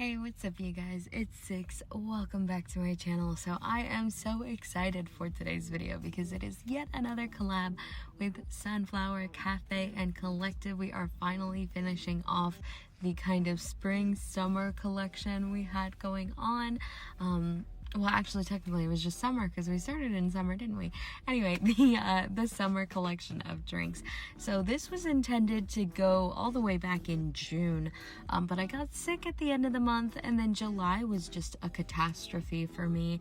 Hey, what's up you guys? It's Six. Welcome back to my channel. So I am so excited for today's video because it is yet another collab with Sunflour Cafe and Collective. We are finally finishing off the kind of spring summer collection we had going on. Well, actually, technically, it was just summer because we started in summer, didn't we? Anyway, the summer collection of drinks. So this was intended to go all the way back in June, but I got sick at the end of the month, and then July was just a catastrophe for me.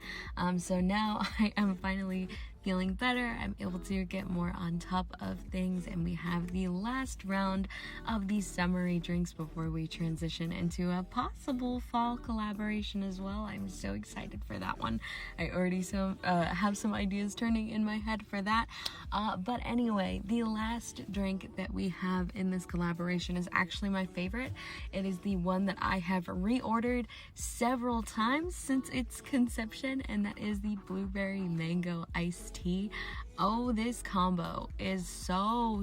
So now I am finally feeling better. I'm able to get more on top of things, and we have the last round of these summery drinks before we transition into a possible fall collaboration as well. I'm so excited for that one. I already have some ideas turning in my head for that. But anyway, the last drink that we have in this collaboration is actually my favorite. It is the one that I have reordered several times since its conception, and that is the blueberry mango iced tea. Oh, this combo is so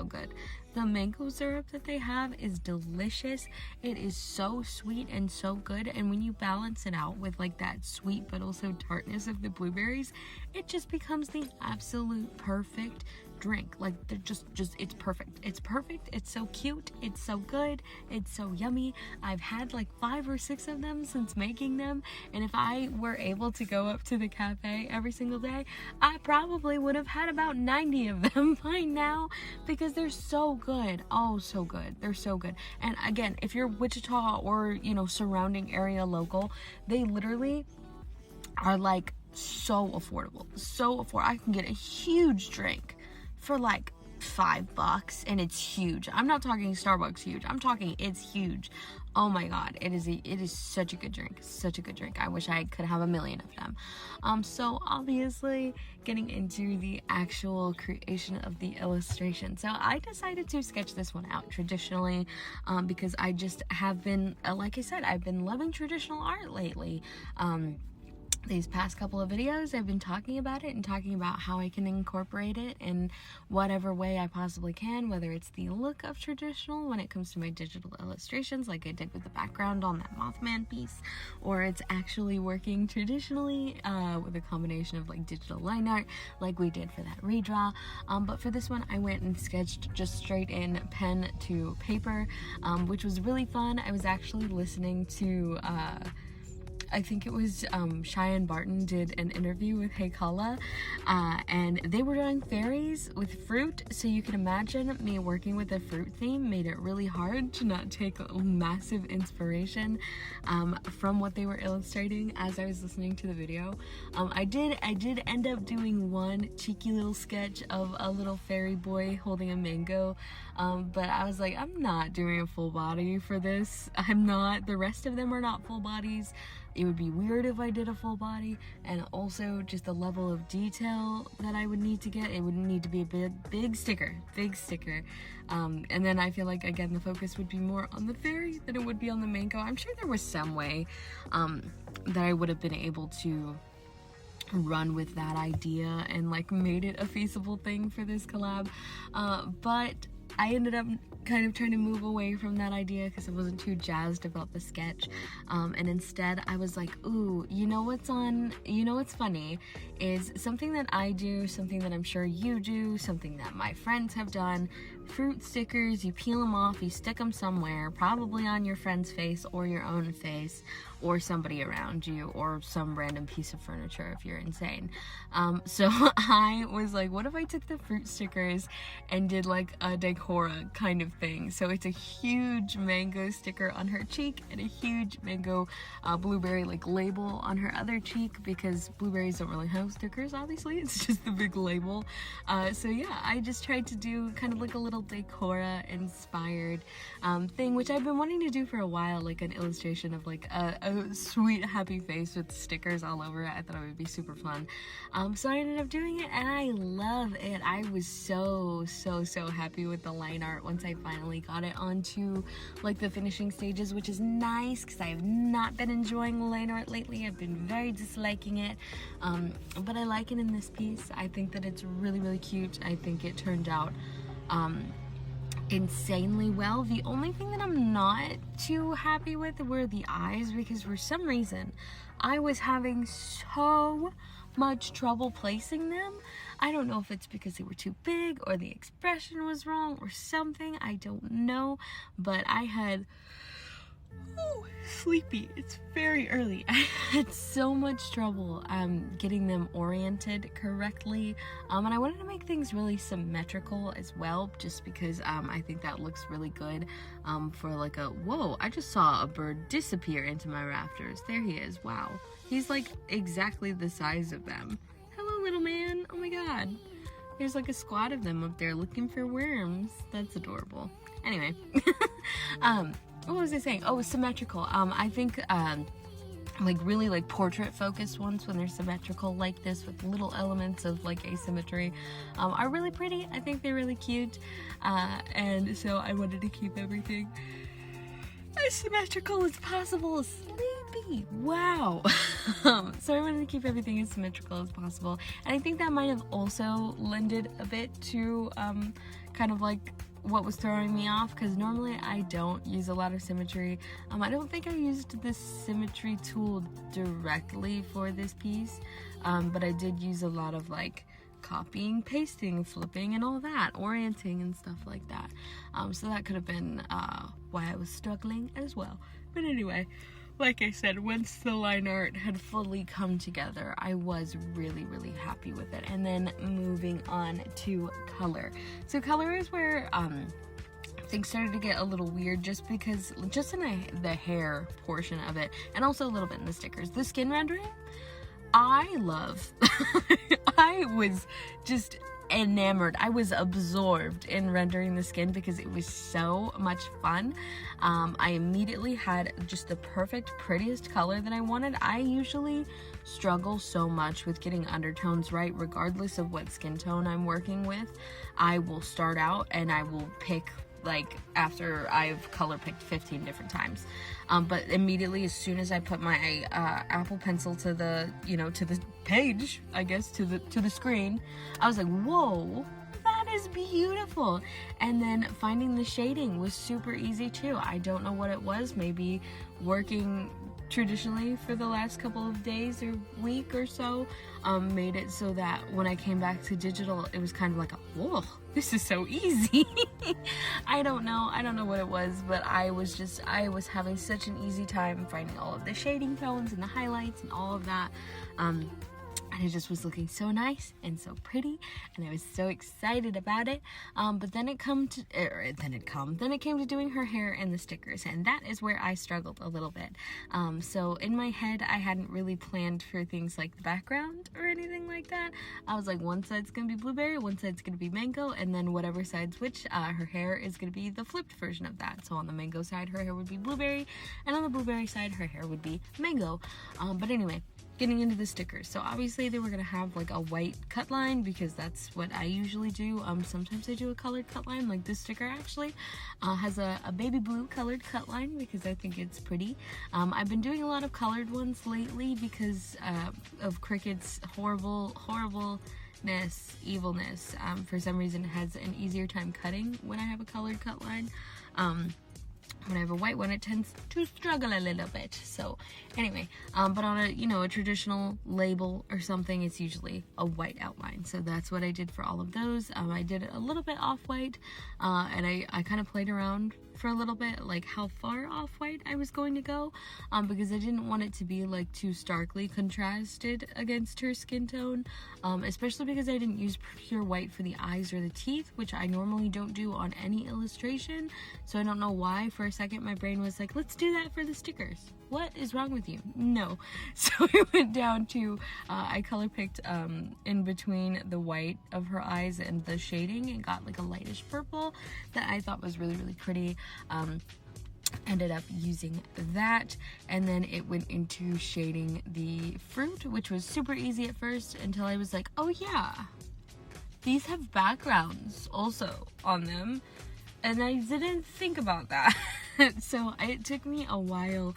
good. The mango syrup that they have is delicious. It is so sweet and so good, and when you balance it out with like that sweet but also tartness of the blueberries, it just becomes the absolute perfect drink. Like they're just it's perfect. It's perfect. It's so cute. It's so good. It's so yummy. I've had like 5 or 6 of them since making them, and if I were able to go up to the cafe every single day, I probably would have had about 90 of them by now because they're so good. Oh, so good. They're so good. And again, if you're Wichita or, you know, surrounding area local, they literally are like so affordable. I can get a huge drink for like $5 and it's huge. I'm not talking Starbucks huge. I'm talking it's huge. Oh my god, it is such a good drink. Such a good drink. I wish I could have a million of them. So obviously getting into the actual creation of the illustration. So I decided to sketch this one out traditionally because I just have been, like I said, I've been loving traditional art lately. These past couple of videos I've been talking about it and talking about how I can incorporate it in whatever way I possibly can, whether it's the look of traditional when it comes to my digital illustrations like I did with the background on that Mothman piece, or it's actually working traditionally with a combination of like digital line art like we did for that redraw. But for this one I went and sketched just straight in pen to paper, which was really fun. I was actually listening to I think it was Cheyenne Barton did an interview with Collab, and they were doing fairies with fruit, so you can imagine me working with a fruit theme made it really hard to not take massive inspiration from what they were illustrating as I was listening to the video. I did end up doing one cheeky little sketch of a little fairy boy holding a mango, but I was like, I'm not doing a full body for this. I'm not. The rest of them are not full bodies. It would be weird if I did a full body, and also just the level of detail that I would need to get. It would need to be a big sticker, and then I feel like again the focus would be more on the fairy than it would be on the mango. I'm sure there was some way that I would have been able to run with that idea and like made it a feasible thing for this collab, but I ended up kind of trying to move away from that idea because I wasn't too jazzed about the sketch, and instead I was like, ooh, you know what's funny is something that I do, something that I'm sure you do, something that my friends have done. Fruit stickers, you peel them off, you stick them somewhere, probably on your friend's face or your own face or somebody around you or some random piece of furniture if you're insane. So I was like, what if I took the fruit stickers and did like a decora kind of thing? So it's a huge mango sticker on her cheek and a huge mango blueberry like label on her other cheek, because blueberries don't really have stickers, obviously. It's just the big label. So yeah, I just tried to do kind of like a little decora inspired thing, which I've been wanting to do for a while, like an illustration of like a sweet happy face with stickers all over it. I thought it would be super fun. So I ended up doing it and I love it. I was so happy with the line art once I finally got it onto like the finishing stages, which is nice because I have not been enjoying line art lately. I've been very disliking it, but I like it in this piece. I think that it's really cute. I think it turned out insanely well. The only thing that I'm not too happy with were the eyes, because for some reason I was having so much trouble placing them. I don't know if it's because they were too big or the expression was wrong or something. I don't know, but I had sleepy. It's very early. I had so much trouble getting them oriented correctly, and I wanted to make things really symmetrical as well, just because I think that looks really good for like a, whoa, I just saw a bird disappear into my rafters. There he is. Wow, he's like exactly the size of them. Hello, little man. Oh my god, there's like a squad of them up there looking for worms. That's adorable. Anyway, what was I saying? Oh, symmetrical. I think like really like portrait focused ones, when they're symmetrical like this with little elements of like asymmetry, are really pretty. I think they're really cute, and so I wanted to keep everything as symmetrical as possible. Sleepy, wow. So I wanted to keep everything as symmetrical as possible, and I think that might have also lended a bit to kind of like what was throwing me off, because normally I don't use a lot of symmetry. I don't think I used this symmetry tool directly for this piece, but I did use a lot of like copying, pasting, flipping, and all that, orienting and stuff like that. So that could have been why I was struggling as well. But anyway, like I said, once the line art had fully come together, I was really, really happy with it. And then moving on to color. So color is where things started to get a little weird, just because, just in the hair portion of it, and also a little bit in the stickers. The skin rendering, I love. I was just enamored. I was absorbed in rendering the skin because it was so much fun. I immediately had just the perfect, prettiest color that I wanted. I usually struggle so much with getting undertones right, regardless of what skin tone I'm working with. I will start out and I will pick, like, after I've color picked 15 different times, but immediately, as soon as I put my Apple Pencil to the, to the page, I guess, to the screen, I was like, whoa, that is beautiful. And then finding the shading was super easy too. I don't know what it was, maybe working traditionally for the last couple of days or week or so made it so that when I came back to digital, it was kind of like a, whoa, this is so easy. I don't know what it was, but I was having such an easy time finding all of the shading tones and the highlights and all of that. And it just was looking so nice and so pretty, and I was so excited about it. But then it came to doing her hair and the stickers, and that is where I struggled a little bit. So in my head, I hadn't really planned for things like the background or anything like that. I was like, one side's gonna be blueberry, one side's gonna be mango, and then whatever side's which, her hair is gonna be the flipped version of that. So on the mango side, her hair would be blueberry, and on the blueberry side, her hair would be mango. But anyway, getting into the stickers. So obviously they were going to have like a white cut line, because that's what I usually do. Sometimes I do a colored cut line, like this sticker actually has a baby blue colored cut line because I think it's pretty. I've been doing a lot of colored ones lately because of Cricut's horribleness, evilness. For some reason it has an easier time cutting when I have a colored cut line. When I have a white one, it tends to struggle a little bit. So anyway, but on a traditional label or something, it's usually a white outline. So that's what I did for all of those. I did it a little bit off-white, and I kind of played around for a little bit, like how far off-white I was going to go, because I didn't want it to be like too starkly contrasted against her skin tone, especially because I didn't use pure white for the eyes or the teeth, which I normally don't do on any illustration. So I don't know why for a second my brain was like, let's do that for the stickers. What is wrong with you? No. So I went down to, I color picked in between the white of her eyes and the shading, and got like a lightish purple that I thought was really, really pretty. Ended up using that, and then it went into shading the fruit, which was super easy at first until I was like, oh yeah, these have backgrounds also on them, and I didn't think about that. So it took me a while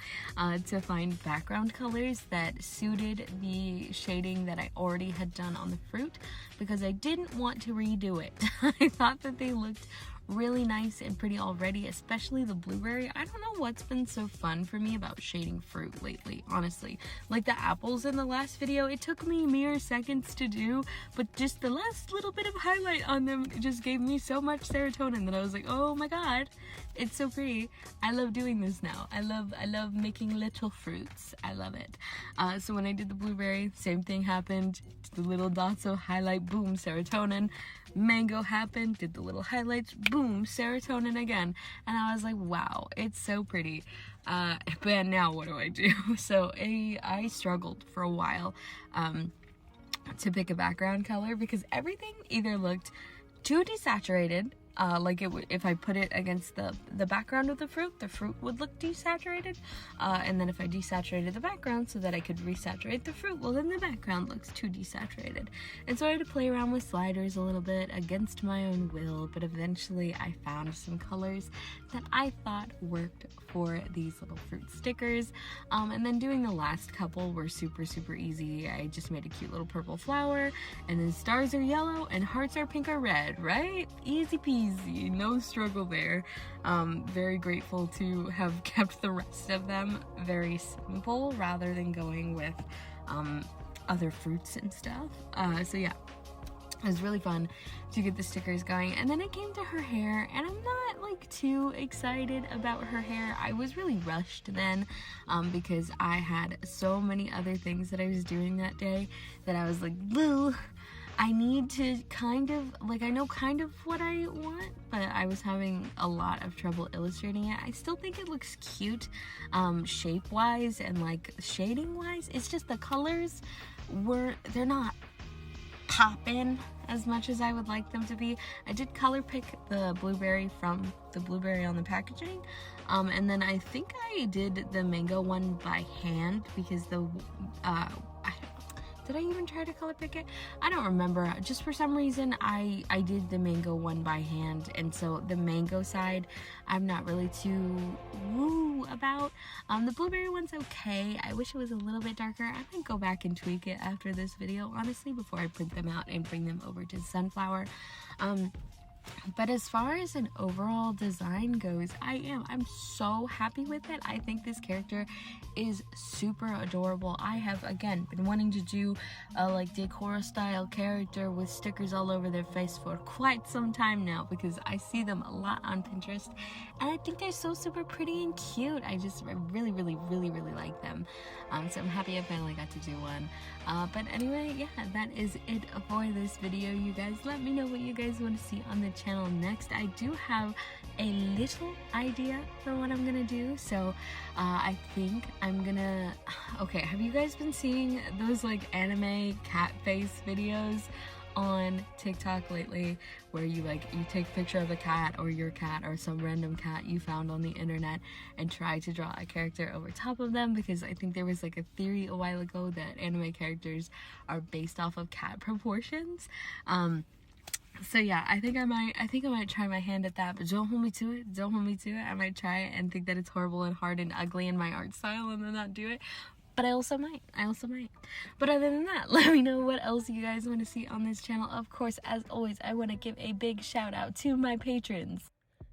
to find background colors that suited the shading that I already had done on the fruit, because I didn't want to redo it. I thought that they looked really nice and pretty already, especially the blueberry. I don't know what's been so fun for me about shading fruit lately, honestly. Like the apples in the last video, it took me mere seconds to do, but just the last little bit of highlight on them just gave me so much serotonin that I was like, oh my god, it's so pretty. I love doing this now. I love making little fruits. I love it. So when I did the blueberry, same thing happened. The little dots of highlight, boom, serotonin. Mango happened, did the little highlights, boom, serotonin again. And I was like, wow, it's so pretty. But now what do I do? So I struggled for a while to pick a background color because everything either looked too desaturated, like it would, if I put it against the background of the fruit would look desaturated, and then if I desaturated the background so that I could resaturate the fruit, well then the background looks too desaturated. And so I had to play around with sliders a little bit against my own will, but eventually I found some colors that I thought worked for these little fruit stickers, and then doing the last couple were super easy. I just made a cute little purple flower, and then stars are yellow and hearts are pink or red, right? Easy peasy, no struggle there. Very grateful to have kept the rest of them very simple rather than going with other fruits and stuff. So yeah, it was really fun to get the stickers going. And then it came to her hair, and I'm not like too excited about her hair. I was really rushed then because I had so many other things that I was doing that day that I was like, boo, I need to kind of, like, I know kind of what I want, but I was having a lot of trouble illustrating it. I still think it looks cute shape-wise and like shading-wise. It's just the colors they're not poppin' as much as I would like them to be. I did color pick the blueberry from the blueberry on the packaging, and then I think I did the mango one by hand because did I even try to color pick it? I don't remember. Just for some reason, I did the mango one by hand, and so the mango side, I'm not really too woo about. The blueberry one's okay. I wish it was a little bit darker. I might go back and tweak it after this video, honestly, before I print them out and bring them over to Sunflower. But as far as an overall design goes, I'm so happy with it. I think this character is super adorable. I have, again, been wanting to do a like decor style character with stickers all over their face for quite some time now because I see them a lot on Pinterest and I think they're so super pretty and cute. I really like them. So I'm happy I finally got to do one. But anyway, yeah, that is it for this video, you guys. Let me know what you guys want to see on the channel next. I do have a little idea for what I'm gonna do, so I think I'm gonna, okay, have you guys been seeing those like anime cat face videos on TikTok lately where you take a picture of a cat or your cat or some random cat you found on the internet and try to draw a character over top of them? Because I think there was like a theory a while ago that anime characters are based off of cat proportions. So yeah, I think I might try my hand at that, but don't hold me to it. Don't hold me to it. I might try it and think that it's horrible and hard and ugly in my art style and then not do it. But I also might. But other than that, let me know what else you guys want to see on this channel. Of course, as always, I want to give a big shout out to my patrons.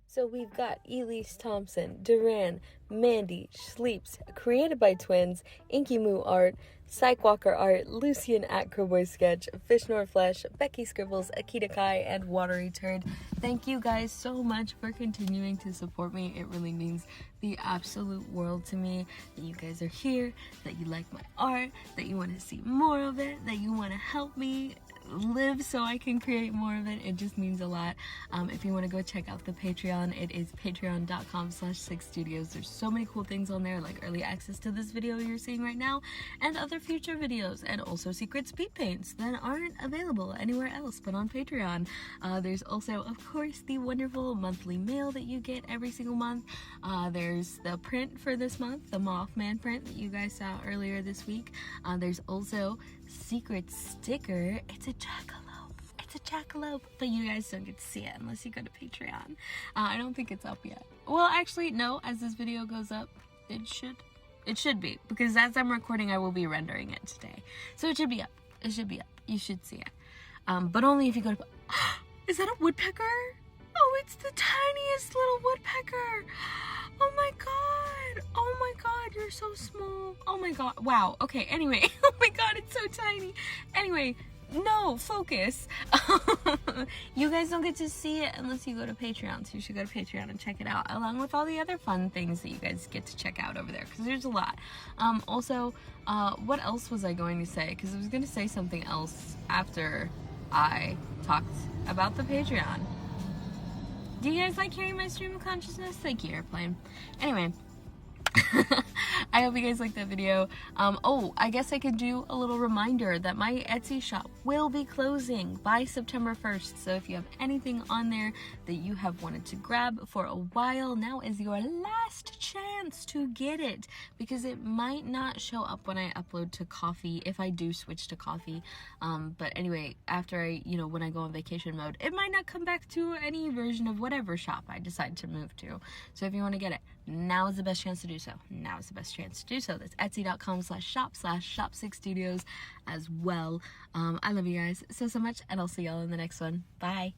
So we've got Elise Thompson, Duran, Mandy, Sleeps, Created by Twins, Inky Moo Art, Psychwalker Art, Lucian at Crowboy Sketch, Fish Nor Flesh, Becky Scribbles, Akita Kai, and Watery Turd. Thank you guys so much for continuing to support me. It really means the absolute world to me that you guys are here, that you like my art, that you want to see more of it, that you want to help me live so I can create more of it. It just means a lot. If you want to go check out the Patreon, it is patreon.com/six.studios. There's so many cool things on there, like early access to this video you're seeing right now and other future videos, and also secret speed paints that aren't available anywhere else but on Patreon. There's also, of course, the wonderful monthly mail that you get every single month. There's the print for this month, the Mothman print that you guys saw earlier this week. There's also secret sticker. It's a jackalope, but you guys don't get to see it unless you go to Patreon. I don't think it's up yet. Well, actually, no, as this video goes up, it should be, because as I'm recording, I will be rendering it today. So it should be up. You should see it. But only if you go to, is that a woodpecker? Oh, it's the tiniest little woodpecker. Oh my god. Oh my god, you're so small. Oh my god. Wow. Okay, anyway. Oh my god, it's so tiny. Anyway, no, focus. You guys don't get to see it unless you go to Patreon, so you should go to Patreon and check it out, along with all the other fun things that you guys get to check out over there, because there's a lot. Also, what else was I going to say? Because I was going to say something else after I talked about the Patreon. Do you guys like hearing my stream of consciousness? Thank you, Airplane. Anyway, I hope you guys liked that video. Oh, I guess I could do a little reminder that my Etsy shop will be closing by September 1st. So if you have anything on there that you have wanted to grab for a while, now is your last chance to get it, because it might not show up when I upload to Coffee, if I do switch to Coffee. But anyway, after I, when I go on vacation mode, it might not come back to any version of whatever shop I decide to move to. So if you want to get it, now is the best chance to do so. Now is the best chance to do so. That's etsy.com/shop/shop6studios as well. I love you guys so much, and I'll see y'all in the next one. Bye.